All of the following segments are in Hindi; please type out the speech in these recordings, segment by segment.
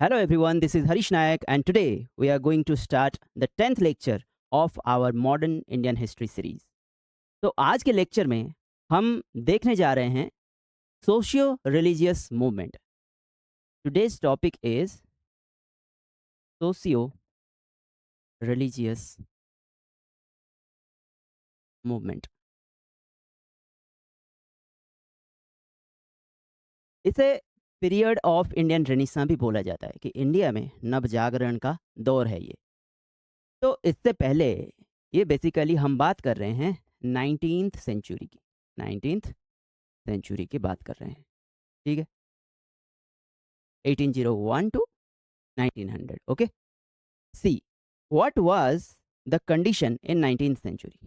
Hello everyone, this is Harish Nayak and today we are going to start the 10th lecture of our Modern Indian History series. तो आज के लेक्चर में हम देखने जा रहे हैं socio religious movement. Today's topic is socio religious movement. इसे पीरियड ऑफ इंडियन रेनेसां भी बोला जाता है कि इंडिया में नवजागरण का दौर है ये. तो इससे पहले ये बेसिकली हम बात कर रहे हैं 19th सेंचुरी की. 19th सेंचुरी की बात कर रहे हैं, ठीक है. 1801 to 1900. Okay. See, what was the condition in 19th century?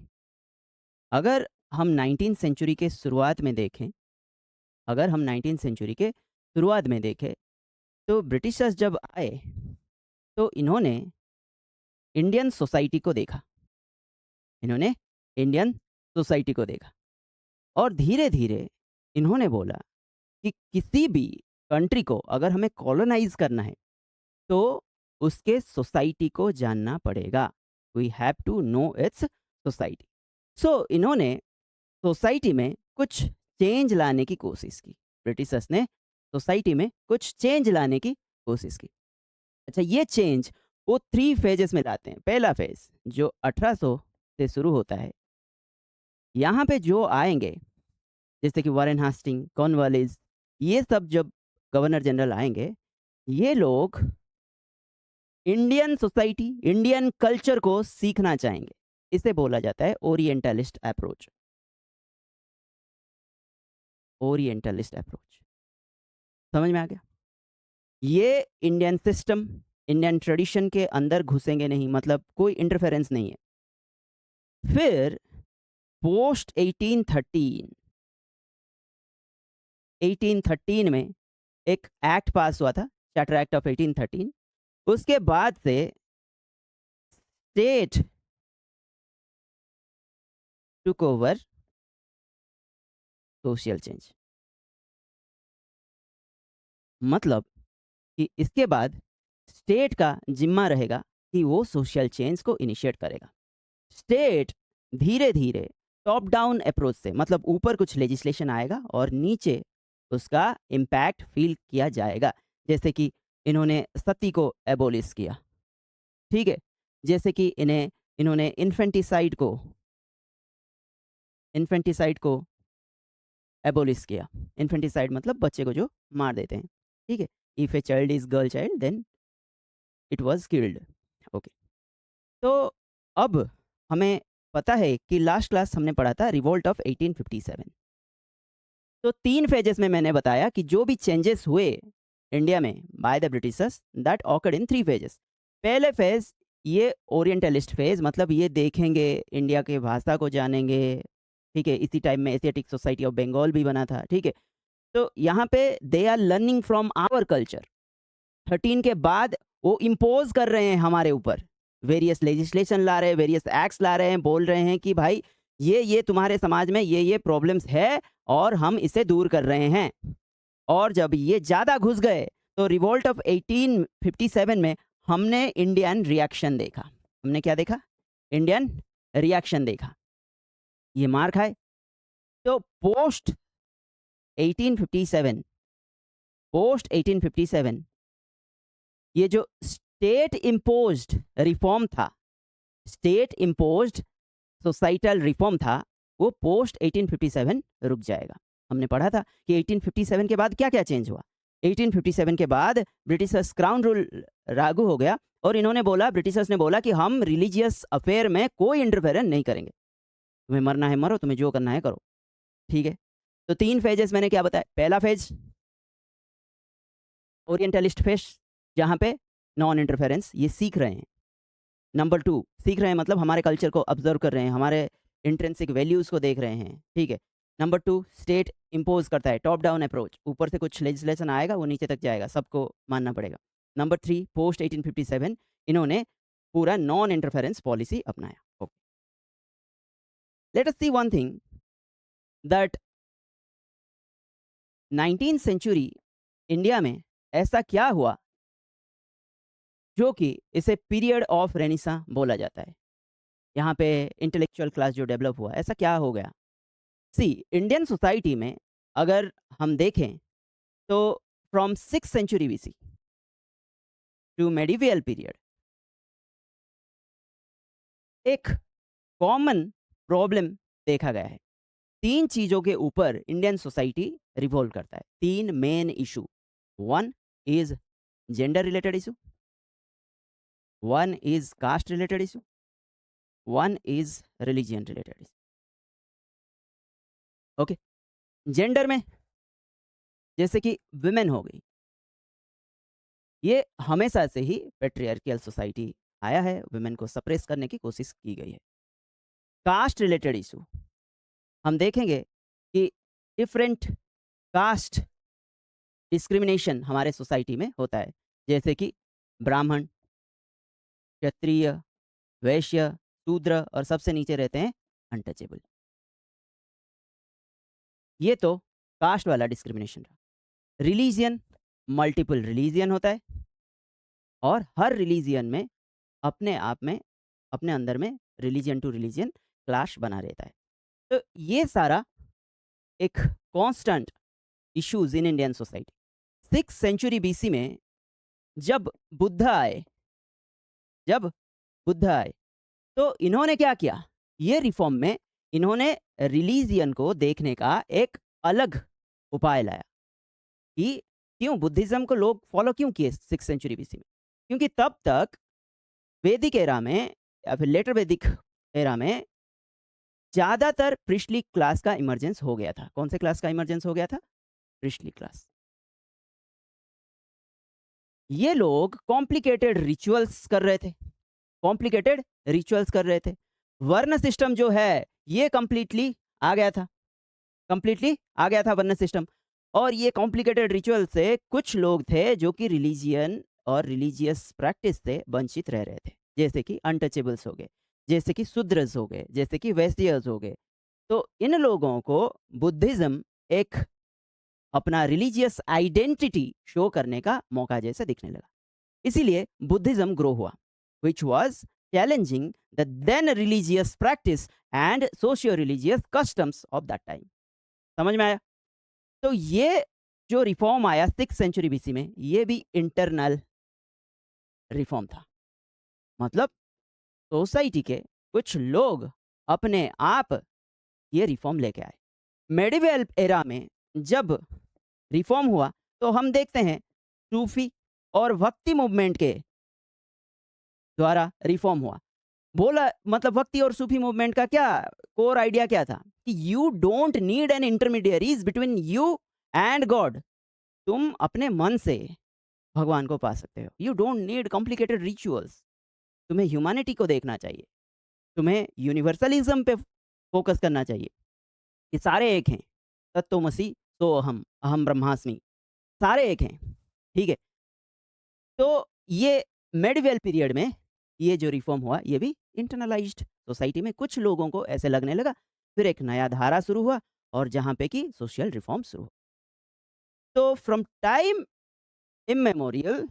अगर हम 19th सेंचुरी के शुरुआत में देखें, तो ब्रिटिशर्स जब आए तो इन्होंने इंडियन सोसाइटी को देखा. और धीरे धीरे इन्होंने बोला कि किसी भी कंट्री को अगर हमें कॉलोनाइज करना है तो उसके सोसाइटी को जानना पड़ेगा. We have to know it's society. So इन्होंने सोसाइटी में कुछ चेंज लाने की कोशिश की. ब्रिटिशर्स ने सोसाइटी में कुछ चेंज लाने की कोशिश की. अच्छा, ये चेंज वो 3 फेजेस में लाते हैं. पहला फेज जो 1800 से शुरू होता है, यहाँ पे जो आएंगे जैसे कि वॉरेन हास्टिंग, कॉर्नवालिस, ये सब जब गवर्नर जनरल आएंगे, ये लोग इंडियन सोसाइटी, इंडियन कल्चर को सीखना चाहेंगे. इसे बोला जाता है ओरिएंटलिस्ट अप्रोच. समझ में आ गया? ये इंडियन सिस्टम, इंडियन ट्रेडिशन के अंदर घुसेंगे नहीं, मतलब कोई इंटरफेरेंस नहीं है. फिर पोस्ट 1813 में एक एक्ट पास हुआ था, चार्टर एक्ट ऑफ 1813. उसके बाद से state took over social change. मतलब कि इसके बाद स्टेट का जिम्मा रहेगा कि वो सोशल चेंज को इनिशिएट करेगा. स्टेट धीरे धीरे टॉप डाउन अप्रोच से, मतलब ऊपर कुछ लेजिस्लेशन आएगा और नीचे उसका इम्पैक्ट फील किया जाएगा. जैसे कि इन्होंने सती को एबोलिश किया, ठीक है. जैसे कि इन्होंने इन्फेंटिसाइड को एबोलिश किया. इन्फेंटिसाइड मतलब बच्चे को जो मार देते हैं, ठीक है. If a child is girl child then it was killed. Okay. तो अब हमें पता है कि लास्ट क्लास हमने पढ़ा था रिवोल्ट ऑफ 1857. तो 3 फेजेस में मैंने बताया कि जो भी चेंजेस हुए इंडिया में by the Britishers, that occurred in 3 phases. पहले फेज ये ओरिएंटलिस्ट फेज, मतलब ये देखेंगे, इंडिया के भाषा को जानेंगे, ठीक है. इसी टाइम में एशियाटिक सोसाइटी ऑफ बंगाल भी बना था, ठीक है. तो यहाँ पे they are learning from our culture. 13 के बाद वो इम्पोज कर रहे हैं हमारे ऊपर, वेरियस लेजिस्लेशन ला रहे हैं, वेरियस एक्ट्स ला रहे हैं, बोल रहे हैं कि भाई ये तुम्हारे समाज में ये प्रॉब्लम्स है और हम इसे दूर कर रहे हैं. और जब ये ज़्यादा घुस गए तो रिवोल्ट ऑफ 1857 में हमने इंडियन रिएक्शन देखा. हमने क्या देखा? इंडियन रिएक्शन देखा. ये मार खाए. तो पोस्ट 1857 ये जो स्टेट इम्पोज्ड रिफॉर्म था, स्टेट इम्पोज्ड सोसाइटल रिफॉर्म था, वो पोस्ट 1857 रुक जाएगा. हमने पढ़ा था कि 1857 के बाद क्या क्या चेंज हुआ. 1857 के बाद ब्रिटिशर्स क्राउन रूल लागू हो गया और इन्होंने बोला, ब्रिटिशर्स ने बोला कि हम रिलीजियस अफेयर में कोई इंटरफेरेंस नहीं करेंगे. तुम्हें मरना है मरो, तुम्हें जो करना है करो, ठीक है. तो 3 फेजेस मैंने क्या बताया. पहला फेज ओरिएंटलिस्ट फेज, जहाँ पे नॉन इंटरफेरेंस, ये सीख रहे हैं. नंबर 2, सीख रहे हैं मतलब हमारे कल्चर को ऑब्जर्व कर रहे हैं, हमारे इंट्रिंसिक वैल्यूज़ को देख रहे हैं, ठीक है. नंबर 2, स्टेट इम्पोज करता है, टॉप डाउन अप्रोच. ऊपर से कुछ लेजिस्लेशन आएगा, वो नीचे तक जाएगा, सबको मानना पड़ेगा. नंबर 3, पोस्ट 1857 इन्होंने पूरा नॉन इंटरफेरेंस पॉलिसी अपनाया. Okay. Let us see one thing that 19th century India में ऐसा क्या हुआ जो कि इसे पीरियड ऑफ रेनेसां बोला जाता है। यहाँ पे इंटेलेक्चुअल क्लास जो डेवलप हुआ, ऐसा क्या हो गया? सी इंडियन सोसाइटी में अगर हम देखें तो from 6th century BC to medieval period एक कॉमन प्रॉब्लम देखा गया है। 3 चीज़ों के ऊपर इंडियन सोसाइटी रिवॉल्व करता है। 3 main issue. One is gender related issue, one is caste related issue, one is religion related issue. Okay, gender में जैसे कि विमेन हो गई, ये हमेशा से ही पैट्रियार्कियल सोसाइटी आया है, विमेन को सप्रेस करने की कोशिश की गई है। कास्ट रिलेटेड इशू हम देखेंगे कि डिफरेंट कास्ट डिस्क्रिमिनेशन हमारे सोसाइटी में होता है, जैसे कि ब्राह्मण, क्षत्रिय, वैश्य, शूद्र और सबसे नीचे रहते हैं अनटचेबल। ये तो कास्ट वाला डिस्क्रिमिनेशन रहा। रिलीजियन, मल्टीपल रिलीजियन होता है और हर रिलीजियन में अपने आप में अपने अंदर में रिलीजियन टू रिलीजियन क्लैश बना रहता है। तो ये सारा एक constant issues in Indian society. 6th century BC में जब बुद्ध आए जब बुद्ध आए तो इन्होंने क्या किया? ये रिफॉर्म में इन्होंने रिलीजियन को देखने का एक अलग उपाय लाया कि क्यों बुद्धिज्म को लोग फॉलो क्यों किए 6th सेंचुरी बीसी में? क्योंकि तब तक वैदिक एरा में या फिर लेटर वैदिक एरा में ज़्यादातर प्रिस्टली क्लास का इमर्जेंस हो गया था। कौन से क्लास का इमर्जेंस हो गया था? Priestly class. ये लोग कॉम्प्लिकेटेड रिचुअल्स कर रहे थे, कॉम्प्लिकेटेड रिचुअल्स कर रहे थे। वर्ण सिस्टम जो है ये कंप्लीटली आ गया था, कंप्लीटली आ गया था वर्ण सिस्टम। और ये कॉम्प्लिकेटेड रिचुअल से कुछ लोग थे जो कि रिलीजियन और रिलीजियस प्रैक्टिस से वंचित रह रहे थे, जैसे कि अनटचेबल्स हो गए, जैसे कि शूद्रस हो गए, जैसे कि वैश्यस हो गए। तो इन लोगों को बुद्धिज्म एक अपना रिलीजियस आइडेंटिटी शो करने का मौका जैसे दिखने लगा। इसीलिए बुद्धिज्म ग्रो हुआ, which was challenging the then religious practice and socio-religious customs of that time। समझ में आया? तो ये जो रिफॉर्म आया 6th सेंचुरी बीसी में, ये भी इंटरनल रिफॉर्म था। मतलब सोसाइटी के कुछ लोग अपने आप ये रिफॉर्म लेके आए। मेडिवल एरा में जब रिफॉर्म हुआ तो हम देखते हैं सूफी और भक्ति मूवमेंट के द्वारा रिफॉर्म हुआ। बोला मतलब भक्ति और सूफी मूवमेंट का क्या कोर आइडिया क्या था कि you don't need an intermediaries between you and God. तुम अपने मन से भगवान को पा सकते हो। You don't need complicated rituals. तुम्हें ह्यूमैनिटी को देखना चाहिए, तुम्हें यूनिवर्सलिज्म पे फोकस करना चाहिए कि सारे एक हैं, तत्वमसि तो अहम ब्रह्मास्मि, सारे एक हैं। ठीक है, तो ये मेडिवल पीरियड में ये जो रिफॉर्म हुआ ये भी इंटरनलाइज्ड सोसाइटी में कुछ लोगों को ऐसे लगने लगा। फिर एक नया धारा शुरू हुआ और जहाँ पे कि सोशल रिफॉर्म शुरू हुआ। तो from time immemorial,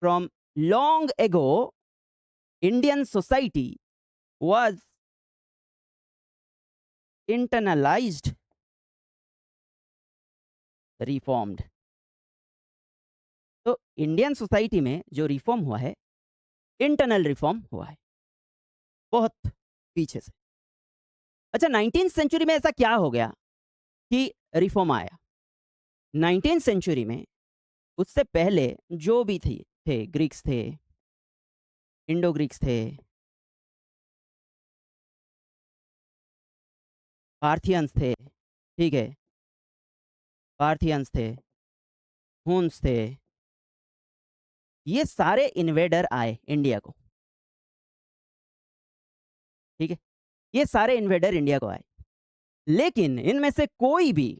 from long ago, Indian society was internalized, reformed. तो इंडियन सोसाइटी में जो रिफॉर्म हुआ है इंटरनल रिफॉर्म हुआ है बहुत पीछे से। अच्छा, 19th सेंचुरी में ऐसा क्या हो गया कि रिफॉर्म आया? 19th सेंचुरी में उससे पहले जो भी थे ग्रीक्स थे, इंडो ग्रीक्स थे, पार्थियंस थे, ठीक है, पार्थियंस थे, हुन्स थे, ये सारे इन्वेडर आए इंडिया को। ठीक है, ये सारे इन्वेडर इंडिया को आए, लेकिन इनमें से कोई भी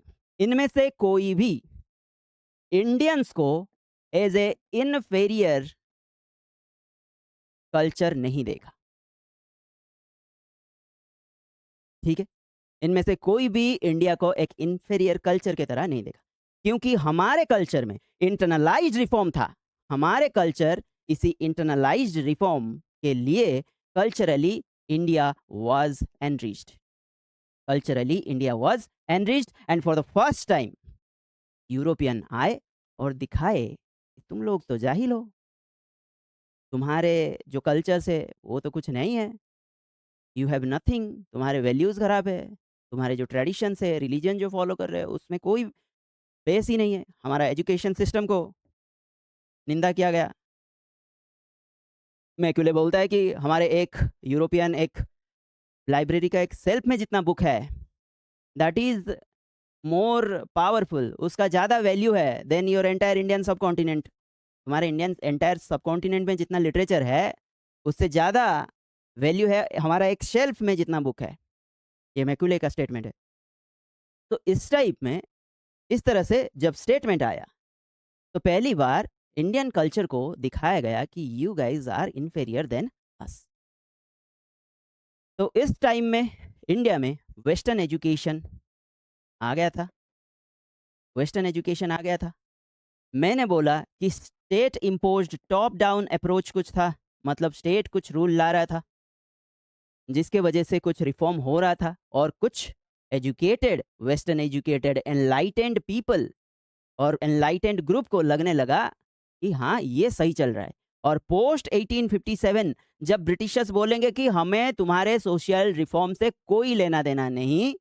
इंडियंस को एज ए इनफेरियर कल्चर नहीं देखा। ठीक है, इनमें से कोई भी इंडिया को एक इन्फेरियर कल्चर की तरह नहीं देखा, क्योंकि हमारे कल्चर में इंटरनलाइज रिफॉर्म था। हमारे कल्चर इसी इंटरनलाइज्ड रिफॉर्म के लिए culturally India was enriched, culturally India was enriched, and for the first time European आए और दिखाए कि तुम लोग तो जाहिल हो, तुम्हारे जो कल्चर्स है वो तो कुछ नहीं है, यू हैव नथिंग, तुम्हारे वैल्यूज़ खराब है, तुम्हारे जो ट्रेडिशंस है, रिलीजन जो फॉलो कर रहे हो उसमें कोई बेस ही नहीं है। हमारा एजुकेशन सिस्टम को निंदा किया गया। मैक्यूले बोलता है कि हमारे एक यूरोपियन एक लाइब्रेरी का एक सेल्फ में जितना बुक है, दैट इज़ मोर पावरफुल, उसका ज़्यादा वैल्यू है देन योर एंटायर इंडियन सब कॉन्टिनेंट। हमारे इंडियन एंटायर सब कॉन्टिनेंट में जितना लिटरेचर है, उससे ज़्यादा वैल्यू है हमारा एक शेल्फ में जितना बुक है। ये मैक्यूले का स्टेटमेंट है। तो इस टाइप में, इस तरह से जब स्टेटमेंट आया, तो पहली बार इंडियन कल्चर को दिखाया गया कि you guys are inferior than us. तो इस टाइम में इंडिया में वेस्टर्न एजुकेशन आ गया था, वेस्टर्न एजुकेशन आ गया था। मैंने बोला कि state imposed top down approach कुछ था, मतलब स्टेट कुछ रूल ला रहा था जिसके वजह से कुछ रिफॉर्म हो रहा था, और कुछ educated, western educated enlightened people और एनलाइटेंड ग्रुप को लगने लगा कि हाँ ये सही चल रहा है। और पोस्ट 1857 जब ब्रिटिशर्स बोलेंगे कि हमें तुम्हारे सोशल रिफॉर्म से कोई लेना देना नहीं,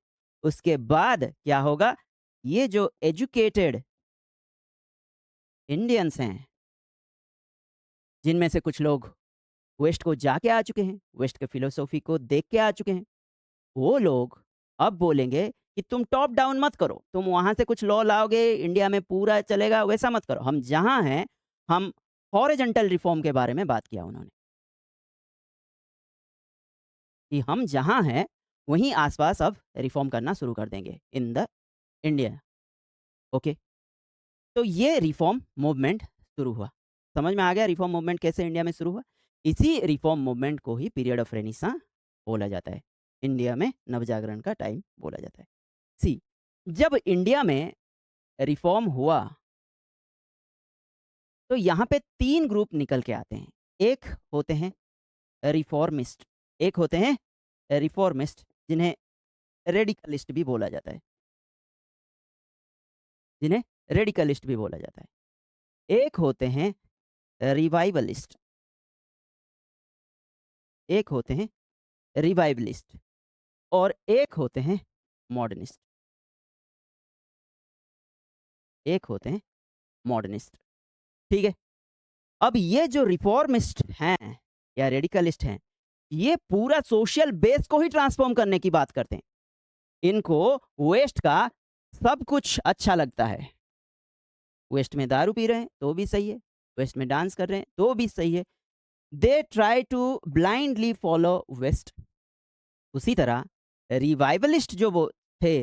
उसके बाद क्या होगा, ये जो एजुकेटेड इंडियंस हैं, जिनमें से कुछ लोग वेस्ट को जाके आ चुके हैं, वेस्ट के फिलोसॉफी को देख के आ चुके हैं, वो लोग अब बोलेंगे कि तुम टॉप डाउन मत करो, तुम वहां से कुछ लॉ लाओगे इंडिया में पूरा चलेगा, वैसा मत करो। हम जहां हैं, हम हॉरिजॉन्टल रिफॉर्म के बारे में बात किया उन्होंने, कि हम जहां हैं वहीं आसपास अब रिफॉर्म करना शुरू कर देंगे इन द इंडिया। ओके, तो ये रिफॉर्म मूवमेंट शुरू हुआ। समझ में आ गया रिफॉर्म मूवमेंट कैसे इंडिया में शुरू हुआ? इसी रिफॉर्म मूवमेंट को ही पीरियड ऑफ रेनिसा बोला जाता है, इंडिया में नवजागरण का टाइम बोला जाता है। सी, जब इंडिया में रिफॉर्म हुआ तो यहाँ पे 3 ग्रुप निकल के आते हैं। एक होते हैं रिफॉर्मिस्ट, एक होते हैं रिफॉर्मिस्ट जिन्हें रेडिकलिस्ट भी बोला जाता है, जिन्हें रेडिकलिस्ट भी बोला जाता है। एक होते हैं रिवाइवलिस्ट, एक होते हैं रिवाइवलिस्ट, और एक होते हैं मॉडर्निस्ट, एक होते हैं मॉडर्निस्ट। ठीक है, अब ये जो रिफॉर्मिस्ट हैं या रेडिकलिस्ट हैं, ये पूरा सोशल बेस को ही ट्रांसफॉर्म करने की बात करते हैं। इनको वेस्ट का सब कुछ अच्छा लगता है। वेस्ट में दारू पी रहे हैं तो भी सही है, वेस्ट में डांस कर रहे हैं तो भी सही है। They try to blindly follow west. उसी तरह रिवाइवलिस्ट जो वो थे,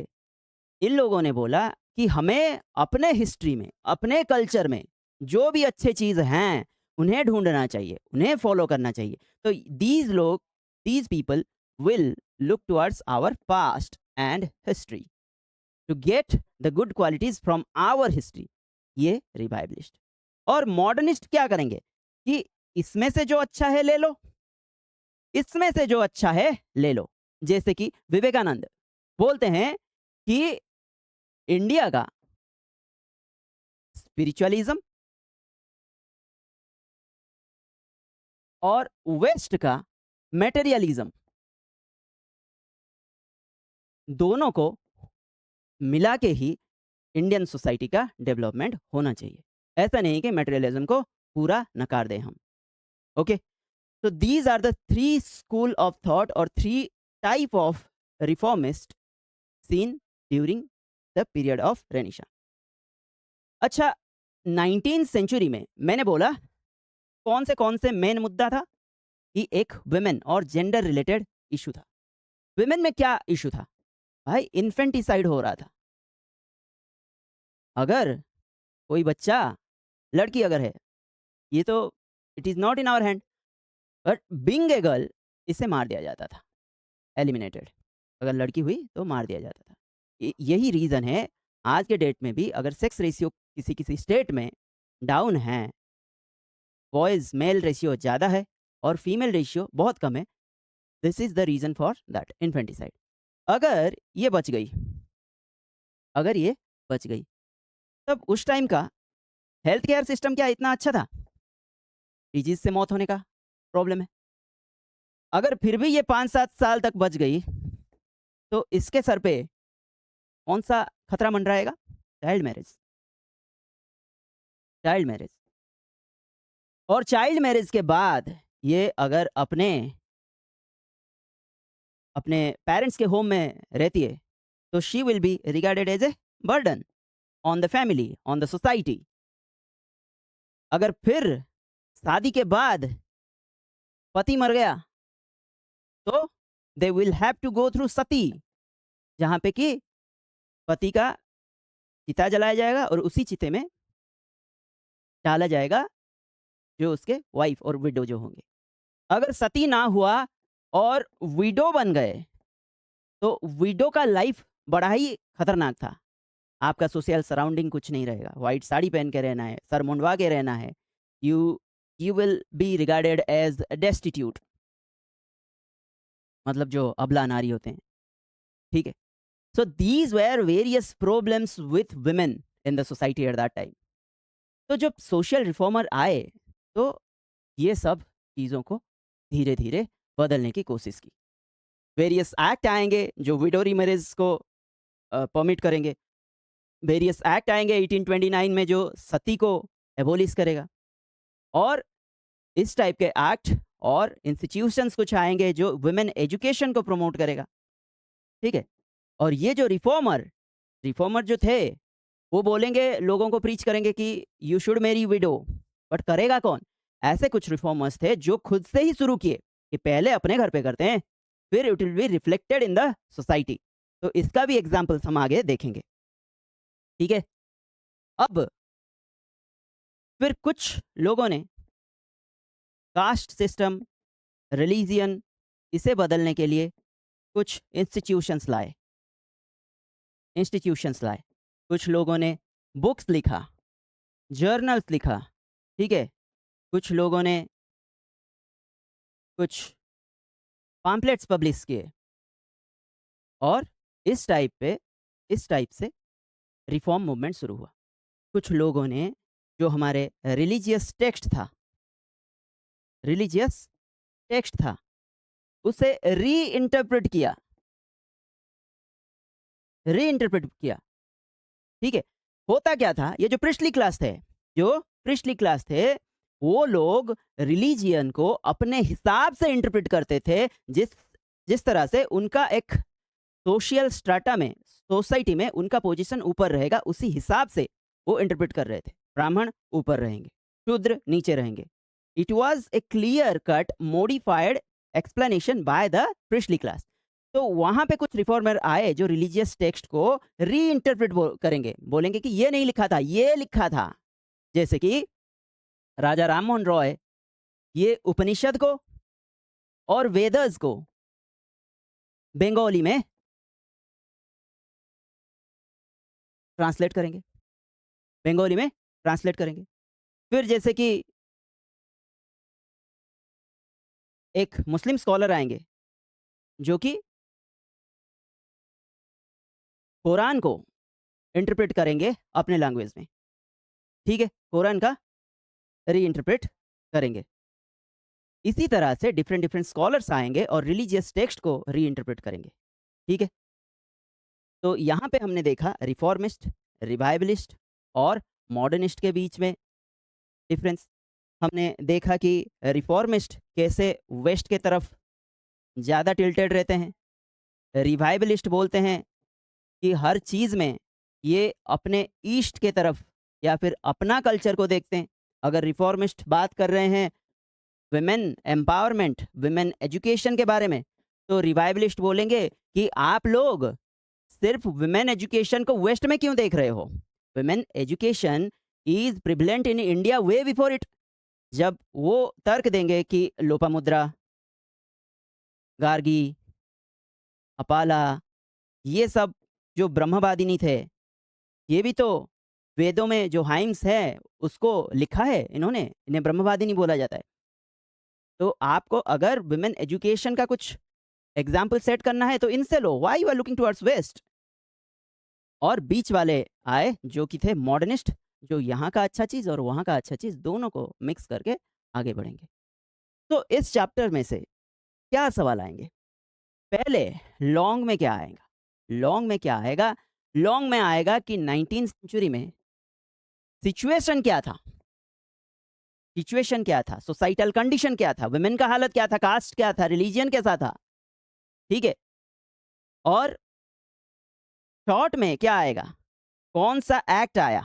इन लोगों ने बोला कि हमें अपने हिस्ट्री में, अपने कल्चर में जो भी अच्छे चीज हैं उन्हें ढूंढना चाहिए, उन्हें फॉलो करना चाहिए। तो दीज लोग, these people will look towards our past and history to get the good qualities from our history. ये रिवाइवलिस्ट। और मॉडर्निस्ट क्या करेंगे कि इसमें से जो अच्छा है ले लो, इसमें से जो अच्छा है ले लो। जैसे कि विवेकानंद बोलते हैं कि इंडिया का स्पिरिचुअलिज्म और वेस्ट का मेटेरियलिज्म, दोनों को मिला के ही इंडियन सोसाइटी का डेवलपमेंट होना चाहिए। ऐसा नहीं कि मेटेरियलिज्म को पूरा नकार दें हम। ओके, तो these are the 3 school of thought और 3 type of reformist seen during the period of renaissance. अच्छा, 19th सेंचुरी में मैंने बोला कौन से मेन मुद्दा था कि एक वुमेन और जेंडर रिलेटेड इशू था। वुमेन में क्या इशू था भाई? इन्फेंटिसाइड हो रहा था। अगर कोई बच्चा, लड़की अगर है, ये तो it is not in our hand, but being a girl इसे मार दिया जाता था, एलिमिनेटेड। अगर लड़की हुई तो मार दिया जाता था। यही रीज़न है आज के डेट में भी अगर सेक्स रेशियो किसी किसी स्टेट में डाउन है, बॉयज़ मेल रेशियो ज़्यादा है और फीमेल रेशियो बहुत कम है। This is the reason for that infanticide. अगर ये बच गई अगर ये बच गई, तब उस टाइम का हेल्थ केयर सिस्टम क्या इतना अच्छा था? डिजीज़ से मौत होने का प्रॉब्लम है। अगर फिर भी ये 5-7 साल तक बच गई, तो इसके सर पे कौन-सा खतरा मंडराएगा? Child marriage. Child marriage. और चाइल्ड मैरेज के बाद ये अगर अपने अपने पेरेंट्स के होम में रहती है, तो she will be regarded as a burden on the family, on the society. अगर फिर शादी के बाद पति मर गया, तो they will have to go through sati, जहाँ पे कि पति का चिता जलाया जाएगा और उसी चिते में डाला जाएगा जो उसके वाइफ और विडो जो होंगे। अगर सती ना हुआ और विडो बन गए, तो विडो का लाइफ बड़ा ही खतरनाक था। आपका सोशल सराउंडिंग कुछ नहीं रहेगा। व्हाइट साड़ी पहन के रहना है, सर मुंडवा के रहना है। You you will be regarded as destitute, मतलब जो अबला नारी होते हैं, ठीक है? So these were various problems with women in the society at that time. तो जब सोशल रिफॉर्मर आए, तो ये सब चीज़ों को धीरे-धीरे बदलने की कोशिश की। वेरियस एक्ट आएँगे जो विडो रीमैरेज को परमिट करेंगे। वेरियस एक्ट आएँगे 1829 में जो सती को एबॉलिश करेगा। और इस टाइप के एक्ट और इंस्टीट्यूशंस कुछ आएँगे जो वुमेन एजुकेशन को प्रमोट करेगा, ठीक है? और ये जो रिफॉर्मर रिफॉर्मर जो थे, वो बोलेंगे, लोगों को प्रीच करेंगे कि you should Mary window, but करेगा कौन? ऐसे कुछ रिफॉर्मर्स थे जो खुद से ही शुरू किए कि पहले अपने घर पे करते हैं, फिर it will be reflected in the society. तो इसका भी एग्जांपल्स हम आगे देखेंगे, ठीक है? अब फिर कुछ लोगों ने कास्ट सिस्टम, रिलीजियन, इसे बदलने के लिए कुछ इंस्टीट्यूशंस लाए। कुछ लोगों ने बुक्स लिखा, जर्नल्स लिखा, ठीक है? कुछ लोगों ने कुछ पैम्पलेट्स पब्लिश किए और इस टाइप से रिफॉर्म मूवमेंट शुरू हुआ। कुछ लोगों ने जो हमारे रिलीजियस टेक्स्ट था, उसे रीइंटरप्रेट किया, ठीक है? होता क्या था, ये जो प्रिस्टली क्लास थे, वो लोग रिलीजियन को अपने हिसाब से इंटरप्रेट करते थे, जिस जिस तरह से उनका एक सोशल स्ट्राटा में, सोसाइटी में उनका पोजीशन ऊपर रहेगा, उसी हिसाब से वो इंटरप्रेट कर रहे थे। ब्राह्मण ऊपर रहेंगे, शूद्र नीचे रहेंगे। It was a clear cut modified explanation by the priestly class. तो वहां पे कुछ रिफॉर्मर आए जो रिलीजियस टेक्स्ट को रीइंटरप्रेट करेंगे, बोलेंगे कि ये नहीं लिखा था, ये लिखा था। जैसे कि राजा राममोहन रॉय ये उपनिषद को और वेदस को बंगाली में ट्रांसलेट करेंगे, बंगाली में ट्रांसलेट करेंगे। फिर जैसे कि एक मुस्लिम स्कॉलर आएंगे जो कि कुरान को इंटरप्रेट करेंगे अपने लैंग्वेज में, ठीक है? कुरान का रीइंटरप्रेट करेंगे। इसी तरह से डिफरेंट डिफरेंट स्कॉलर्स आएंगे और रिलीजियस टेक्स्ट को रीइंटरप्रेट करेंगे, ठीक है? तो यहाँ पे हमने देखा रिफॉर्मिस्ट, रिवाइवलिस्ट और मॉडर्निस्ट के बीच में डिफरेंस। हमने देखा कि रिफॉर्मिस्ट कैसे वेस्ट के तरफ ज़्यादा टिल्टेड रहते हैं। रिवाइवलिस्ट बोलते हैं कि हर चीज़ में ये अपने ईस्ट के तरफ या फिर अपना कल्चर को देखते हैं। अगर रिफॉर्मिस्ट बात कर रहे हैं वुमेन एम्पावरमेंट, वुमेन एजुकेशन के बारे में, तो रिवाइवलिस्ट बोलेंगे कि आप लोग सिर्फ वुमेन एजुकेशन को वेस्ट में क्यों देख रहे हो? Women education is prevalent in India way before it. जब वो तर्क देंगे कि लोपामुद्रा, गार्गी, अपाला, ये सब जो ब्रह्मवादिनी थे, ये भी तो वेदों में जो हाइम्स है उसको लिखा है इन्होंने, इन्हें ब्रह्मवादी नहीं बोला जाता है। तो आपको अगर वुमेन एजुकेशन का कुछ एग्जाम्पल सेट करना है तो इनसे लो, why you are looking towards west. और बीच वाले आए जो कि थे मॉडर्निस्ट, जो यहाँ का अच्छा चीज़ और वहाँ का अच्छा चीज़ दोनों को मिक्स करके आगे बढ़ेंगे। तो इस चैप्टर में से क्या सवाल आएंगे? पहले लॉन्ग में क्या आएगा? लॉन्ग में क्या आएगा? लॉन्ग में आएगा कि 19th सेंचुरी में सिचुएशन क्या था? सिचुएशन क्या था? सोसाइटल कंडीशन क्या था? वुमेन का हालत क्या था? कास्ट क्या था? रिलीजियन कैसा था? ठीक है। और शॉर्ट में क्या आएगा? कौन सा एक्ट आया?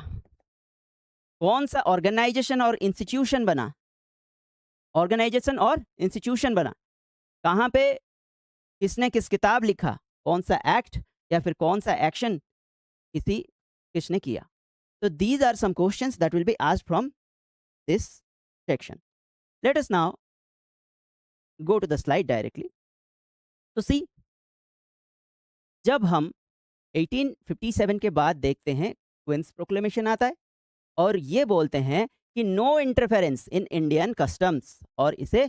कौन सा ऑर्गेनाइजेशन और इंस्टीट्यूशन बना? ऑर्गेनाइजेशन और इंस्टीट्यूशन बना। कहाँ पे किसने किस किताब लिखा? कौन सा एक्ट या फिर कौन सा एक्शन किसने किया? तो these are some questions that will be asked from this section. Let us now go to the slide directly. So see, जब हम 1857 के बाद देखते हैं क्वींस प्रोक्लेमेशन आता है और ये बोलते हैं कि no interference in Indian customs, और इसे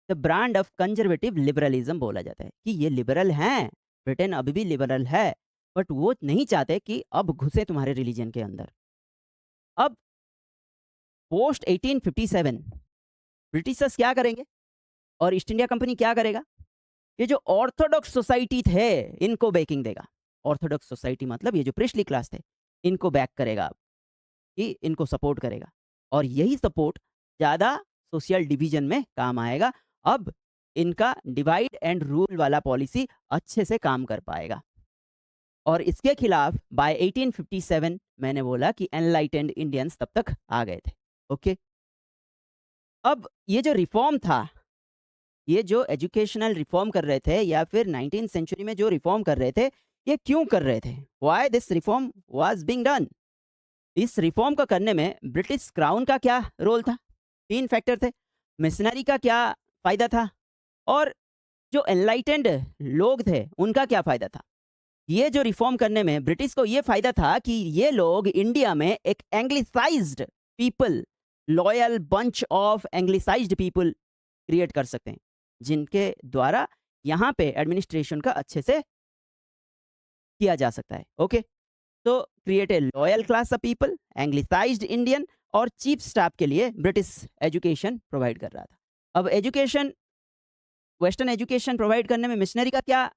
the brand of conservative liberalism बोला जाता है कि ये लिबरल हैं, ब्रिटेन अभी भी लिबरल है, बट वो नहीं चाहते कि अब घुसे तुम्हारे रिलीजन के अंदर। अब पोस्ट 1857 ब्रिटिशर्स क्या करेंगे और ईस्ट इंडिया कंपनी क्या करेगा? ये जो ऑर्थोडॉक्स सोसाइटी थे इनको बैकिंग देगा। ऑर्थोडॉक्स सोसाइटी मतलब ये जो प्रिस्टली क्लास थे इनको बैक करेगा, कि इनको सपोर्ट करेगा, और यही सपोर्ट ज़्यादा सोशल डिवीजन में काम आएगा। अब इनका डिवाइड एंड रूल वाला पॉलिसी अच्छे से काम कर पाएगा। और इसके खिलाफ बाय 1857 मैंने बोला कि एनलाइटेंड इंडियंस तब तक आ गए थे। ओके, अब ये जो रिफॉर्म था, ये जो एजुकेशनल रिफॉर्म कर रहे थे या फिर 19th सेंचुरी में जो रिफॉर्म कर रहे थे, ये क्यों कर रहे थे? Why this reform was being done? इस रिफॉर्म को करने में ब्रिटिश क्राउन का क्या रोल था? 3 फैक्टर थे। मिशनरी का क्या फायदा था? और जो एनलाइटेंड लोग थे उनका क्या फायदा था? ये जो रिफॉर्म करने में ब्रिटिश को ये फायदा था कि ये लोग इंडिया में एक anglicised people, loyal bunch of anglicised people create कर सकते हैं, जिनके द्वारा यहाँ पे एडमिनिस्ट्रेशन का अच्छे से किया जा सकता है। ओके, तो create a loyal class of people, anglicised Indian, और चीफ स्टाफ के लिए ब्रिटिश एजुकेशन प्रोवाइड कर रहा था। अब एजुकेशन, वेस्टर्न एजुकेशन प्रोवाइड करने में मिशनरी का क्या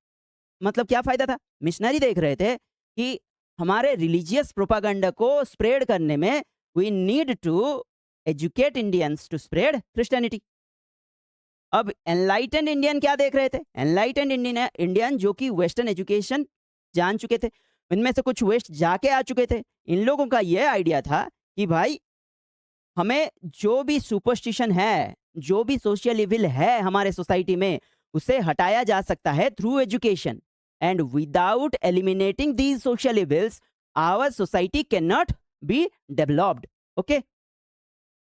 मतलब, क्या फायदा था? मिशनरी देख रहे थे कि हमारे रिलीजियस प्रोपागंडा को स्प्रेड करने में we need to educate Indians to spread Christianity. अब एनलाइटेंड इंडियन क्या देख रहे थे? एनलाइटेंड इंडियन जो कि वेस्टर्न एजुकेशन जान चुके थे, इनमें से कुछ वेस्ट जाके आ चुके थे। इन लोगों का यह आइडिया था कि भाई हमें जो भी सुपरस्टिशन है, जो भी सोशल इविल है हमारे सोसाइटी में, उसे हटाया जा सकता है through education, and without eliminating these social evils our society can not be developed. Okay,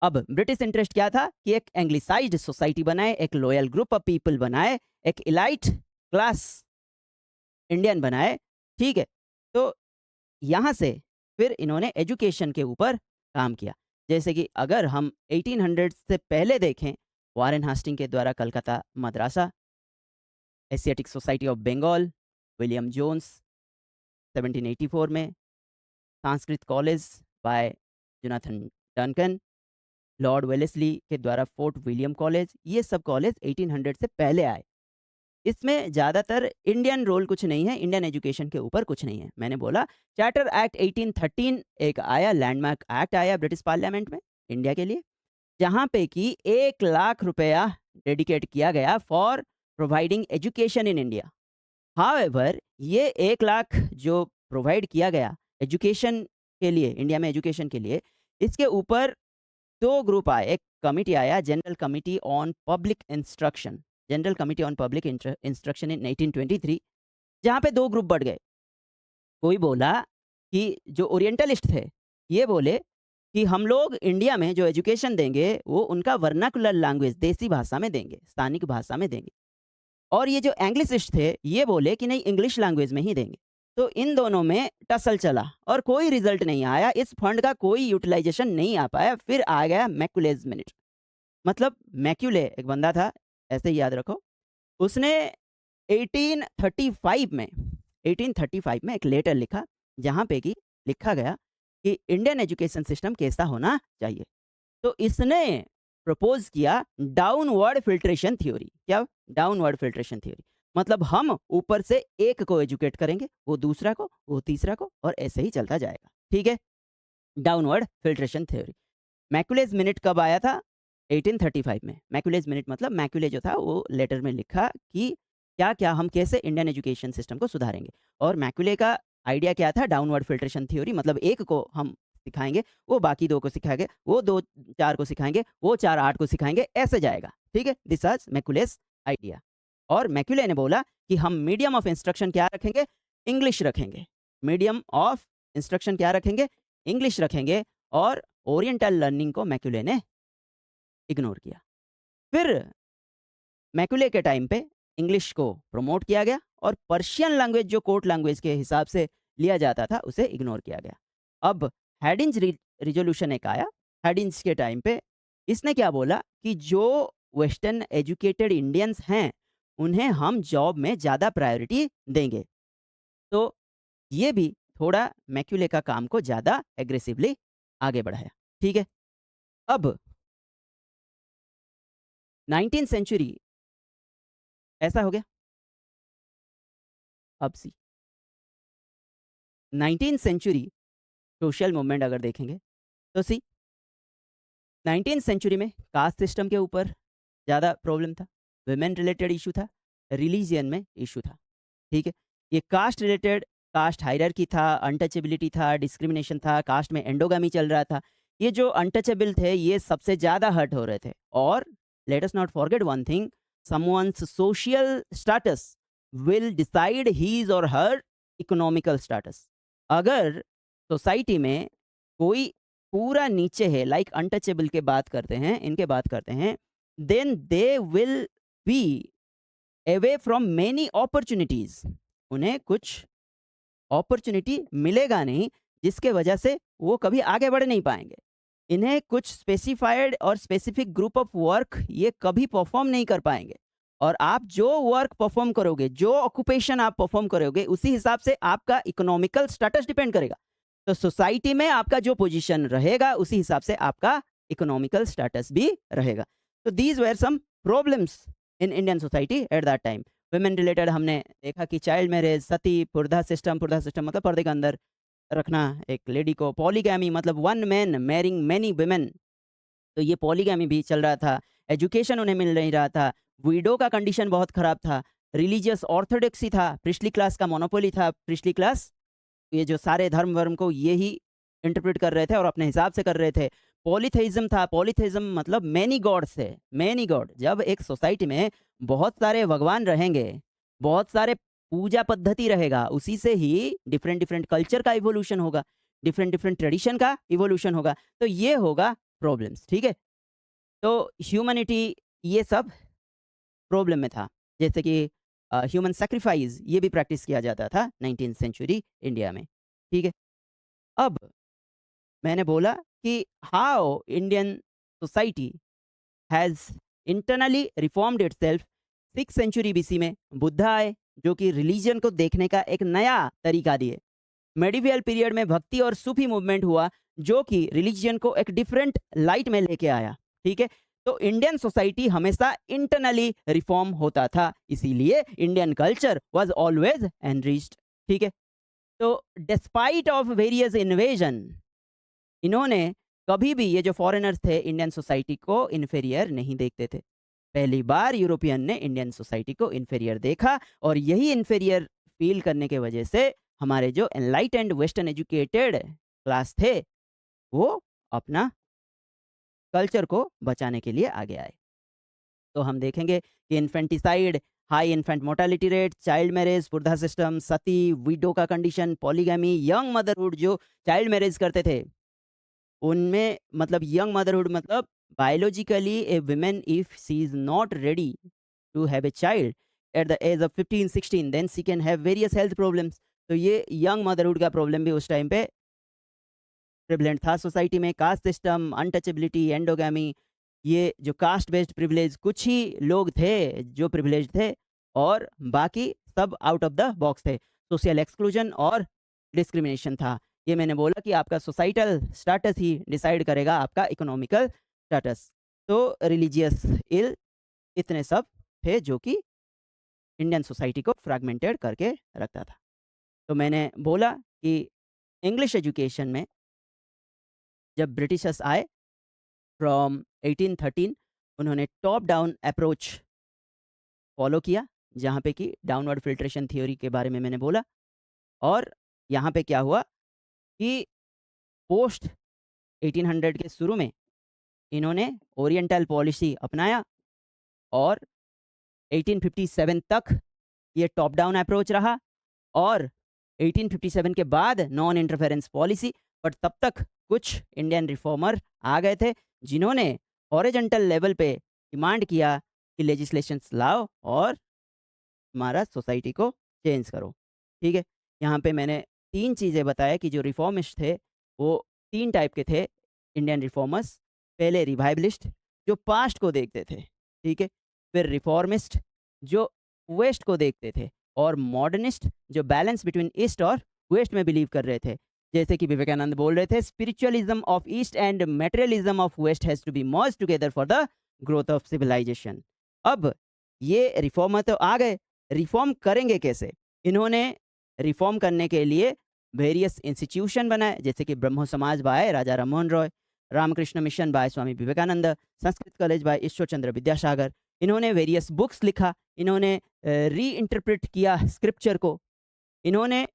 अब ब्रिटिश इंटरेस्ट क्या था कि एक एंग्लिसाइज्ड सोसाइटी बनाए, एक लॉयल ग्रुप ऑफ पीपल बनाए, एक इलाइट क्लास इंडियन बनाए। ठीक है, तो यहाँ से फिर इन्होंने एजुकेशन के ऊपर काम किया। जैसे कि अगर हम 1800 से पहले देखें, वारेन हास्टिंग के द्वारा Calcutta Madrasa, Asiatic Society of Bengal, William Jones 1784 में, Sanskrit College by Jonathan Duncan, Lord Wellesley के द्वारा फोर्ट विलियम कॉलेज, ये सब कॉलेज 1800 से पहले आए। इसमें ज़्यादातर इंडियन रोल कुछ नहीं है, इंडियन एजुकेशन के ऊपर कुछ नहीं है। मैंने बोला चार्टर एक्ट 1813 एक आया, लैंडमार्क एक्ट आया ब्रिटिश पार्लियामेंट में इंडिया के लिए, जहाँ पे कि 1 लाख रुपया डेडिकेट किया गया for providing education in India. However ये 1 लाख जो प्रोवाइड किया गया एजुकेशन के लिए, इंडिया में एजुकेशन के लिए, इसके ऊपर 2 ग्रुप आए। एक कमिटी आया, general committee on public instruction, general committee on public instruction इन 1823, जहाँ पे 2 ग्रुप बढ़ गए। कोई बोला कि जो ओरिएंटलिस्ट थे ये बोले कि हम लोग इंडिया में जो एजुकेशन देंगे वो उनका वर्नाकुलर लैंग्वेज, देसी भाषा में देंगे, स्थानिक भाषा में देंगे। और ये जो एंग्लिसिस्ट थे ये बोले कि नहीं, इंग्लिश लैंग्वेज में ही देंगे। तो इन दोनों में टसल चला और कोई रिजल्ट नहीं आया, इस फंड का कोई यूटिलाइजेशन नहीं आ पाया। फिर आ गया मैक्यूलेज मिनट। मतलब मैक्यूले एक बंदा था, ऐसे ही याद रखो। उसने 1835 में 1835 में एक लेटर लिखा, जहाँ पे कि लिखा गया कि इंडियन एजुकेशन सिस्टम कैसा होना चाहिए। तो इसने प्रपोज किया डाउनवर्ड फिल्ट्रेशन थ्योरी। क्या? Downward filtration theory. मतलब हम ऊपर से एक को एजुकेट करेंगे, वो दूसरा को, वो तीसरा को, और ऐसे ही चलता जाएगा। ठीक है, डाउनवर्ड फिल्ट्रेशन थ्योरी। मैक्यूलेज मिनट कब आया था? 1835 में। मैक्यूलेज मिनट मतलब मैक्यूले जो था वो लेटर में लिखा कि क्या क्या हम कैसे इंडियन एजुकेशन सिस्टम को सुधारेंगे। और मैक्यूले का आइडिया क्या था? Downward filtration theory. मतलब एक को हम सिखाएंगे, वो बाकी दो को सिखाएंगे, वो दो चार को सिखाएंगे, वो चार आठ को सिखाएंगे, ऐसे जाएगा। ठीक है, दिस वाज मैक्यूलेस आइडिया। और मैक्यूले ने बोला कि हम मीडियम ऑफ इंस्ट्रक्शन क्या रखेंगे? इंग्लिश रखेंगे। मीडियम ऑफ इंस्ट्रक्शन क्या रखेंगे? इंग्लिश रखेंगे। और ओरिएंटल लर्निंग को मैक्यूले ने इग्नोर किया। फिर मैक्यूले के टाइम पे इंग्लिश को प्रमोट किया गया और पर्शियन लैंग्वेज जो कोर्ट लैंग्वेज के हिसाब से लिया जाता था उसे इग्नोर किया गया। अब हेडिंज रिजोल्यूशन एक आया। हेडिंज के टाइम पे इसने क्या बोला कि जो वेस्टर्न एजुकेटेड इंडियंस हैं उन्हें हम जॉब में ज़्यादा प्रायोरिटी देंगे। तो ये भी थोड़ा मैक्यूले का काम को ज़्यादा एग्रेसिवली आगे बढ़ाया। ठीक है, अब 19th सेंचुरी ऐसा हो गया। अब सी 19th सेंचुरी सोशल मूवमेंट अगर देखेंगे तो सी 19th सेंचुरी में कास्ट सिस्टम के ऊपर ज़्यादा प्रॉब्लम था, वुमेन रिलेटेड इशू था, रिलीजियन में इशू था। ठीक है, ये कास्ट रिलेटेड, कास्ट हायरार्की था, अनटचेबिलिटी था, डिस्क्रिमिनेशन था, कास्ट में एंडोगामी चल रहा था। ये जो अनटचेबल थे ये सबसे ज़्यादा हर्ट हो रहे थे। और let us not forget one thing, someone's social status will decide his और हर इकोनॉमिकल स्टेटस। अगर सोसाइटी में कोई पूरा नीचे है, लाइक अनटचेबल के बात करते हैं, इनके बात करते हैं, then they will be away from many opportunities. उन्हें कुछ अपॉर्चुनिटी मिलेगा नहीं जिसके वजह से वो कभी आगे बढ़ नहीं पाएंगे। इन्हें कुछ स्पेसिफाइड और स्पेसिफिक ग्रुप ऑफ वर्क ये कभी परफॉर्म नहीं कर पाएंगे। और आप जो वर्क परफॉर्म करोगे, जो ऑक्यूपेशन आप परफॉर्म करोगे, उसी हिसाब से आपका इकोनॉमिकल स्टेटस डिपेंड करेगा। तो सोसाइटी में आपका जो पोजीशन रहेगा उसी हिसाब से आपका इकोनॉमिकल स्टेटस भी रहेगा। तो these were some problems in Indian society at that time. Women related हमने देखा कि child marriage, sati, purdah system मतलब पर्दे के अंदर रखना एक लेडी को, पॉलीगैमी मतलब one man marrying many women, तो ये पॉलीगैमी भी चल रहा था। एजुकेशन उन्हें मिल नहीं रहा था। विडो का कंडीशन बहुत खराब था। रिलीजियस ऑर्थोडॉक्सी था, प्रिस्टली क्लास का मोनोपोली था। प्रिस्टली क्लास ये जो सारे धर्म वर्म को ये ही इंटरप्रेट कर रहे थे और अपने हिसाब से कर रहे थे। पॉलीथेइज्म था। पॉलीथेइज्म मतलब मैनी गॉड्स थे, मैनी गॉड। जब एक सोसाइटी में बहुत सारे भगवान रहेंगे, बहुत सारे पूजा पद्धति रहेगा, उसी से ही डिफरेंट डिफरेंट कल्चर का इवोल्यूशन होगा, डिफरेंट डिफरेंट ट्रेडिशन का इवोल्यूशन होगा। तो ये होगा प्रॉब्लम्स। ठीक है, तो ह्यूमैनिटी ये सब प्रॉब्लम में था। जैसे कि ह्यूमन सैक्रिफाइस ये भी प्रैक्टिस किया जाता था 19th सेंचुरी इंडिया में। ठीक है, अब मैंने बोला कि how Indian society has internally reformed itself. 6th century BC में बुद्धा आए जो कि रिलीजन को देखने का एक नया तरीका दिए। मेडिवियल पीरियड में भक्ति और सूफी मूवमेंट हुआ जो कि रिलीजन को एक डिफरेंट लाइट में लेके आया। ठीक है, तो इंडियन सोसाइटी हमेशा इंटरनली रिफॉर्म होता था, इसीलिए Indian culture was always enriched. ठीक है, तो डिस्पाइट ऑफ वेरियस इन्वेजन, इन्होंने कभी भी, ये जो फॉरेनर्स थे, इंडियन सोसाइटी को इन्फेरियर नहीं देखते थे। पहली बार यूरोपियन ने इंडियन सोसाइटी को इन्फेरियर देखा और यही इन्फेरियर फील करने के वजह से हमारे जो एनलाइटेंड वेस्टर्न एजुकेटेड क्लास थे वो अपना कल्चर को बचाने के लिए आगे आए। तो हम देखेंगे कि infanticide, high infant mortality rate, child marriage, पुर्धा सिस्टम, सती, विडो का कंडीशन, पॉलीगैमी, यंग मदरहुड, जो चाइल्ड मैरिज करते थे उनमें, मतलब यंग मदरहुड मतलब biologically a women if she is not ready to have a child at the age of 15-16 then she can have various health problems. तो ये यंग मदरहुड का प्रॉब्लम भी उस टाइम पे प्रिवलेंट था सोसाइटी में। कास्ट सिस्टम, अनटचेबिलिटी, एंडोगैमी, ये जो कास्ट बेस्ड प्रिविलेज, कुछ ही लोग थे जो प्रिविलेज थे और बाकी सब आउट ऑफ द बॉक्स थे। सोशल एक्सक्लूजन और डिस्क्रिमिनेशन था। ये मैंने बोला कि आपका सोसाइटल स्टेटस ही डिसाइड करेगा आपका इकोनॉमिकल स्टेटस। तो रिलीजियस इल, इतने सब थे जो कि इंडियन सोसाइटी को फ्रैगमेंटेड करके रखता था। तो मैंने बोला कि इंग्लिश एजुकेशन में जब ब्रिटिशर्स आए फ्रॉम 1813, उन्होंने टॉप डाउन अप्रोच फॉलो किया, जहाँ पे कि डाउनवर्ड फिल्ट्रेशन थ्योरी के बारे में मैंने बोला। और यहाँ पे क्या हुआ कि पोस्ट 1800 के शुरू में इन्होंने ओरिएंटल पॉलिसी अपनाया और 1857 तक ये टॉप डाउन अप्रोच रहा और 1857 के बाद नॉन इंटरफेरेंस पॉलिसी। बट तब तक कुछ इंडियन रिफॉर्मर आ गए थे जिन्होंने हॉरिजॉन्टल लेवल पे डिमांड किया कि लेजिस्लेशंस लाओ और हमारा सोसाइटी को चेंज करो। ठीक है, यहाँ पे मैंने 3 चीज़ें बताया कि जो रिफॉर्मिस्ट थे वो 3 टाइप के थे इंडियन रिफॉर्मर्स। पहले रिवाइवलिस्ट जो पास्ट को देखते थे, ठीक है। फिर रिफॉर्मिस्ट जो वेस्ट को देखते थे और मॉडर्निस्ट जो बैलेंस बिटवीन ईस्ट और वेस्ट में बिलीव कर रहे थे। जैसे कि विवेकानंद बोल रहे थे, spiritualism of east and materialism of west has to be merge together for the growth of civilization. अब ये रिफॉर्मर तो आ गए, रिफॉर्म करेंगे कैसे? इन्होंने रिफॉर्म करने के लिए वेरियस इंस्टीट्यूशन बनाए, जैसे कि ब्रह्मो समाज bye Raja Rammohan Roy, Ramakrishna mission bye Swami Vivekananda, Sanskrit College bye Ishwar Chandra Vidyasagar. इन्होंने वेरियस बुक्स लिखा, इन्होंने री इंटरप्रेट किया स्क्रिप्चर को, इन्होंने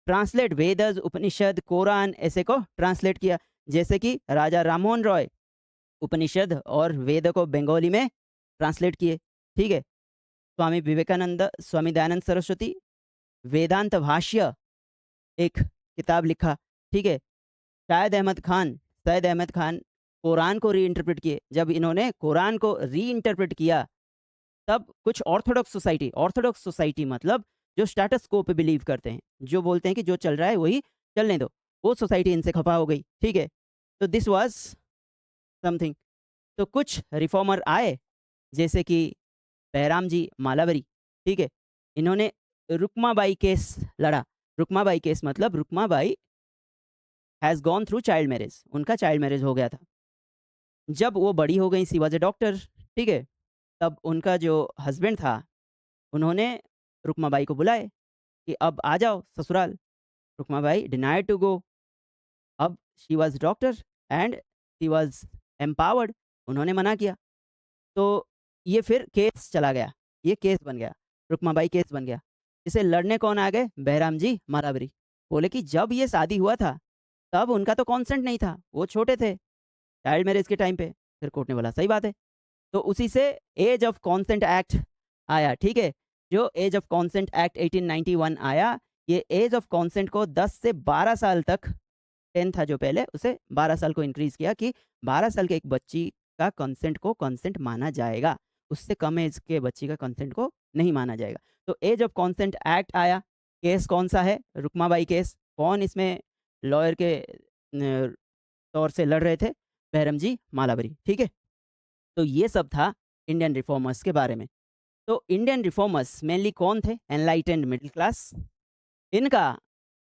ट्रांसलेट वेदस, उपनिषद, कुरान ऐसे को ट्रांसलेट किया। जैसे कि राजा राममोहन रॉय उपनिषद और वेद को बंगाली में ट्रांसलेट किए। ठीक है, स्वामी विवेकानंद, स्वामी दयानंद सरस्वती वेदांत भाष्य एक किताब लिखा। ठीक है, सैयद अहमद खान कुरान को री इंटरप्रेट किए। जब इन्होंने कुरान को री इंटरप्रेट किया तब कुछ ऑर्थोडॉक्स सोसाइटी मतलब जो स्टेटस को पे बिलीव करते हैं, जो बोलते हैं कि जो चल रहा है वही चलने दो, वो सोसाइटी इनसे खफा हो गई। ठीक है, तो दिस वाज समथिंग। तो कुछ रिफॉर्मर आए जैसे कि बैराम जी मालावरी। ठीक है, इन्होंने रुक्माबाई केस लड़ा। रुक्माबाई केस मतलब Rukmabai has gone through child marriage, उनका चाइल्ड मैरिज हो गया था। जब वो बड़ी हो गई, सी वॉज ए डॉक्टर। ठीक है, तब उनका जो हस्बैंड था उन्होंने रुक्माबाई को बुलाए कि अब आ जाओ ससुराल। Rukmabai denied to go. अब she was doctor and she was empowered, उन्होंने मना किया। तो ये फिर केस चला गया, ये केस बन गया, रुक्माबाई केस बन गया। इसे लड़ने कौन आ गए? बैराम जी मालावरी। बोले कि जब ये शादी हुआ था तब उनका तो कॉन्सेंट नहीं था, वो छोटे थे चाइल्ड मैरिज के टाइम पे। फिर कोर्ट ने बोला सही बात है। तो उसी से एज ऑफ कॉन्सेंट एक्ट आया। ठीक है, जो एज ऑफ कॉन्सेंट एक्ट 1891 आया, ये एज ऑफ कॉन्सेंट को 10 से 12 साल तक, 10 था जो पहले, उसे 12 साल को इंक्रीज किया कि 12 साल के एक बच्ची का कंसेंट को कंसेंट माना जाएगा, उससे कम एज के बच्ची का कंसेंट को नहीं माना जाएगा। तो एज ऑफ कॉन्सेंट एक्ट आया। केस कौन सा है? रुक्माबाई केस। कौन इसमें लॉयर के तौर से लड़ रहे थे? बैरम जी मालावरी। ठीक है, तो ये सब था इंडियन रिफॉर्मर्स के बारे में। तो इंडियन रिफॉर्मर्स मेनली कौन थे? Enlightened middle class. इनका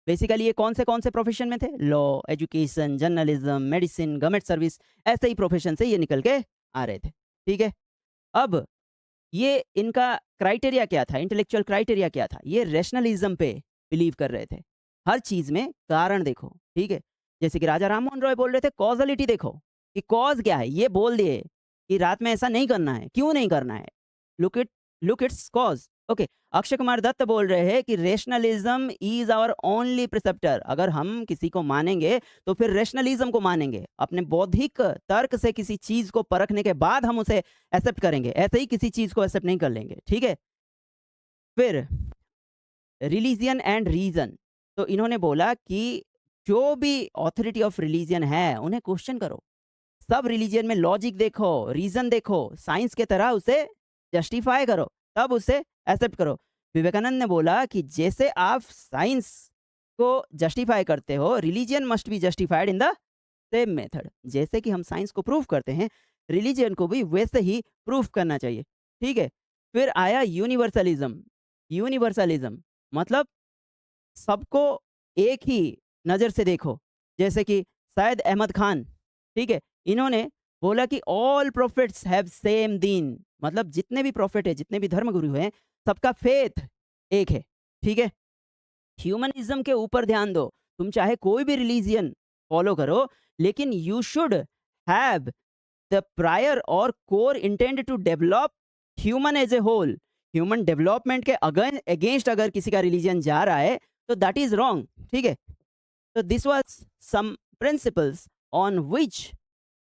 बेसिकली ये कौन से प्रोफेशन में थे? Law, education, journalism, medicine, government service, ऐसे ही प्रोफेशन से ये निकल के आ रहे थे। ठीक है, अब ये इनका क्राइटेरिया क्या था? इंटेलेक्चुअल क्राइटेरिया क्या था? ये रैशनलिज्म पे बिलीव कर रहे थे। हर चीज में कारण देखो। ठीक है, जैसे कि राजा राममोहन रॉय बोल रहे थे कॉजलिटी देखो कि कॉज क्या है। ये बोल दिए कि रात में ऐसा नहीं करना है, क्यों नहीं करना है, look it's cause. Okay, Akshay Kumar Dutt बोल रहे हैं कि rationalism is our only preceptor. अगर हम किसी को मानेंगे तो फिर रेशनलिज्म को मानेंगे, अपने बौद्धिक तर्क से किसी चीज को परखने के बाद हम उसे एक्सेप्ट करेंगे, ऐसे ही किसी चीज को एक्सेप्ट नहीं कर लेंगे। ठीक है, फिर रिलीजियन एंड रीजन। तो इन्होंने बोला कि जो भी ऑथोरिटी ऑफ रिलीजियन है उन्हें क्वेश्चन करो। सब रिलीजियन में लॉजिक देखो, रीजन देखो, साइंस के तरह उसे जस्टिफाई करो, तब उसे एक्सेप्ट करो। विवेकानंद ने बोला कि जैसे आप साइंस को जस्टिफाई करते हो, religion must be justified in the same method. जैसे कि हम साइंस को प्रूव करते हैं, रिलीजियन को भी वैसे ही प्रूव करना चाहिए। ठीक है। फिर आया यूनिवर्सलिज्म। यूनिवर्सलिज्म मतलब सबको एक ही नज़र से देखो। जैसे कि सैयद अहमद खान, ठीक है, इन्होंने बोला कि ऑल प्रोफेट्स हैव सेम दीन, मतलब जितने भी प्रोफेट है, जितने भी धर्मगुरु हैं, सबका फेथ एक है। ठीक है। ह्यूमनिज्म के ऊपर ध्यान दो। तुम चाहे कोई भी रिलीजियन फॉलो करो, लेकिन you should have the prior और core intent to develop human as a whole. Human development के अगेंस्ट अगर किसी का रिलीजन जा रहा है तो दैट इज रॉन्ग। ठीक है। तो this was some principles on which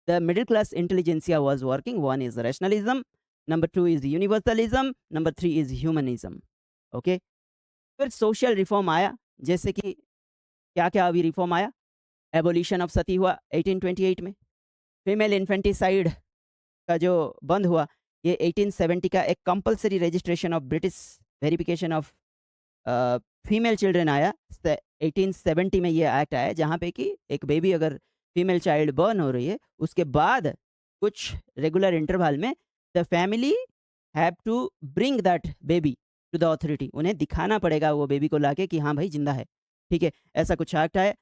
the middle class intelligentsia was working. One is rationalism, number two is universalism, number three is humanism. Okay. फिर सोशल रिफॉर्म आया। जैसे कि क्या क्या अभी रिफॉर्म आया। एबोलिशन ऑफ सती हुआ 1828 में। फीमेल इन्फेंटिसाइड का जो बंद हुआ, ये 1870 का एक compulsory registration of British verification of female children आया। 1870 में ये एक्ट आया, जहाँ पे कि एक बेबी अगर फीमेल चाइल्ड बर्न हो रही है, उसके बाद कुछ रेगुलर इंटरवल में the family have to bring that baby to the authority. उन्हें दिखाना पड़ेगा वो बेबी को लाके कि हाँ भाई जिंदा है। ठीक है। ऐसा कुछ एक्ट आया।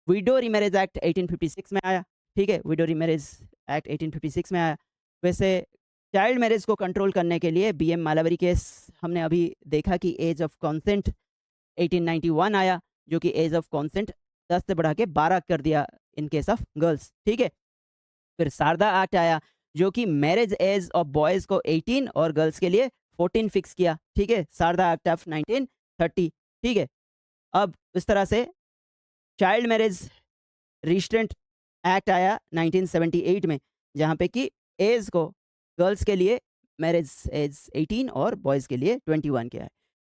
विडो रीमैरेज एक्ट 1856 में आया। ठीक है। विडो रीमैरेज एक्ट 1856 में आया। वैसे चाइल्ड मैरिज को कंट्रोल करने के लिए बीएम मालावरी केस हमने अभी देखा कि एज ऑफ कॉन्सेंट 1891 आया, जो कि एज ऑफ कॉन्सेंट 10 से बढ़ा के 12 कर दिया इन केस ऑफ गर्ल्स। ठीक है। फिर शारदा एक्ट आया, जो कि मैरिज एज ऑफ बॉयज को 18 और गर्ल्स के लिए 14 फिक्स किया। ठीक है। Sharda act of 1930। ठीक है। अब इस तरह से चाइल्ड मैरिज रिस्ट्रेंट एक्ट आया 1978 में, जहाँ पे कि एज को गर्ल्स के लिए मैरिज एज 18 और बॉयज़ के लिए 21 किया है।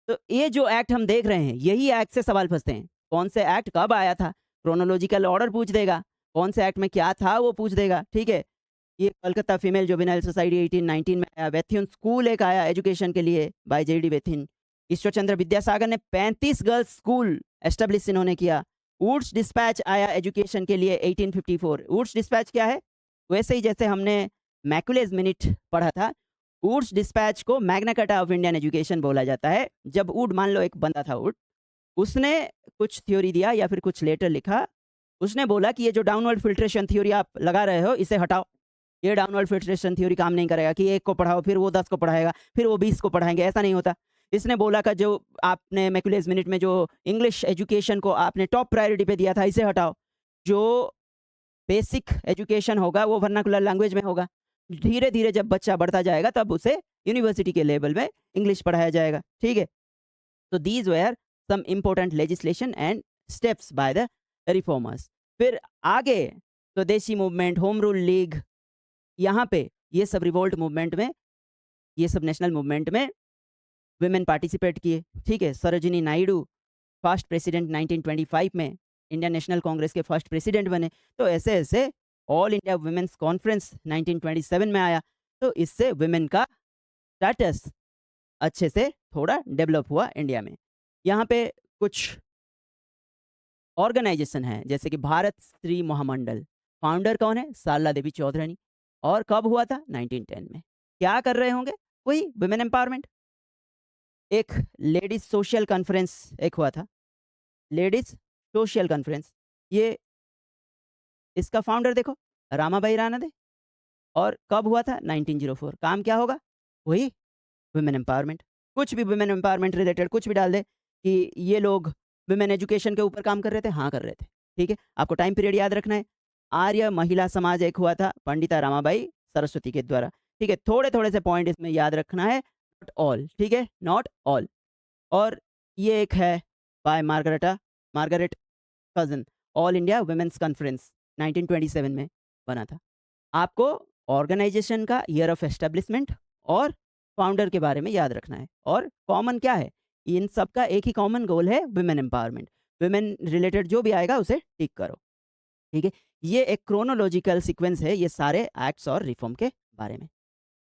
तो ये जो एक्ट हम देख रहे हैं, यही एक्ट से सवाल फंसते हैं। कौन से एक्ट कब आया था, क्रोनोलॉजिकल ऑर्डर पूछ देगा, कौन से एक्ट में क्या था वो पूछ देगा। ठीक है। ये कलकत्ता फीमेल जुवेनाइल सोसाइटी 1819 में आया। वेथिन स्कूल एक आया एजुकेशन के लिए बाय जेडी वेथिन। ईश्वर चंद्र विद्यासागर ने 35 गर्ल्स स्कूल एस्टेब्लिश इन्होंने किया। वुड्स डिस्पैच आया एजुकेशन के लिए 1854। वुड्स डिस्पैच क्या है, वैसे ही जैसे हमने मैकुलेज मिनट पढ़ा था, वुड्स डिस्पैच को Magna carta of Indian education बोला जाता है। जब वुड, मान लो एक बंदा था वुड, उसने कुछ थ्योरी दिया या फिर कुछ लेटर लिखा। उसने बोला कि ये जो डाउनवर्ड फिल्ट्रेशन थ्योरी आप लगा रहे हो, इसे हटाओ। ये डाउनवर्ड फिल्ट्रेशन थ्योरी काम नहीं करेगा कि एक को पढ़ाओ फिर वो 10 को पढ़ाएगा फिर वो 20 को पढ़ाएंगे, ऐसा नहीं होता। इसने बोला कि जो आपने मैकुलेज मिनट में जो इंग्लिश एजुकेशन को आपने टॉप प्रायोरिटी पे दिया था, इसे हटाओ। जो बेसिक एजुकेशन होगा वो वर्नाकुलर लैंग्वेज में होगा। धीरे धीरे जब बच्चा बढ़ता जाएगा तब उसे यूनिवर्सिटी के लेवल में इंग्लिश पढ़ाया जाएगा। ठीक है। तो these were some important legislation and steps by the reformers. फिर आगे स्वदेशी मूवमेंट, होम रूल लीग, यहाँ पे ये सब रिवोल्ट मूवमेंट में, ये सब नेशनल मूवमेंट में विमेन पार्टिसिपेट किए। ठीक है। सरोजिनी नायडू फर्स्ट प्रेसिडेंट 1925 में इंडियन नेशनल कांग्रेस के फर्स्ट प्रेसिडेंट बने। तो ऐसे ऐसे ऑल इंडिया वुमेन्स कॉन्फ्रेंस 1927 में आया। तो इससे वुमेन का स्टेटस अच्छे से थोड़ा डेवलप हुआ इंडिया में। यहाँ पे कुछ ऑर्गेनाइजेशन है, जैसे कि भारत स्त्री महामंडल। फाउंडर कौन है, सरला देवी चौधरी। और कब हुआ था, 1910 में। क्या कर रहे होंगे, वही वुमेन एम्पावरमेंट। एक लेडीज सोशल कॉन्फ्रेंस एक हुआ था, लेडीज सोशल कॉन्फ्रेंस। ये इसका फाउंडर देखो, रामाबाई रानडे। और कब हुआ था, 1904। काम क्या होगा, वही वुमेन एम्पावरमेंट। कुछ भी वुमेन एम्पावरमेंट रिलेटेड कुछ भी डाल दे कि ये लोग वुमेन एजुकेशन के ऊपर काम कर रहे थे, हाँ कर रहे थे। ठीक है। आपको टाइम पीरियड याद रखना है। आर्य महिला समाज एक हुआ था पंडिता रामाबाई सरस्वती के द्वारा। ठीक है। थोड़े थोड़े से पॉइंट इसमें याद रखना है, नॉट ऑल। ठीक है, नॉट ऑल। और ये एक है by Margaret Cousins, all India women's conference 1927 में बना था। आपको ऑर्गेनाइजेशन का ईयर ऑफ एस्टेब्लिशमेंट और फाउंडर के बारे में याद रखना है। और कॉमन क्या है, इन सब का एक ही कॉमन गोल है, वुमेन एम्पावरमेंट। वुमेन रिलेटेड जो भी आएगा उसे टिक करो। ठीक है। ये एक क्रोनोलॉजिकल सीक्वेंस है ये सारे एक्ट्स और रिफॉर्म के बारे में।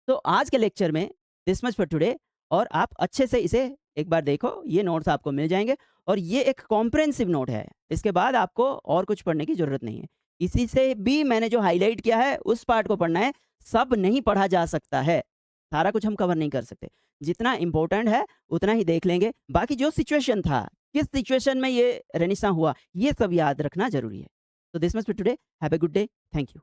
तो आज के लेक्चर में दिस मच फॉर टुडे, और आप अच्छे से इसे एक बार देखो, ये नोट्स आपको मिल जाएँगे और ये एक कॉम्प्रिहेंसिव नोट है। इसके बाद आपको और कुछ पढ़ने की ज़रूरत नहीं है। इसी से भी मैंने जो हाइलाइट किया है, उस पार्ट को पढ़ना है, सब नहीं पढ़ा जा सकता है। सारा कुछ हम कवर नहीं कर सकते। जितना इम्पोर्टेंट है, उतना ही देख लेंगे। बाकी जो सिचुएशन था, किस सिचुएशन में ये रेनेसाँ हुआ, ये सब याद रखना ज़रूरी है। तो this must be today. Have a good day. Thank you.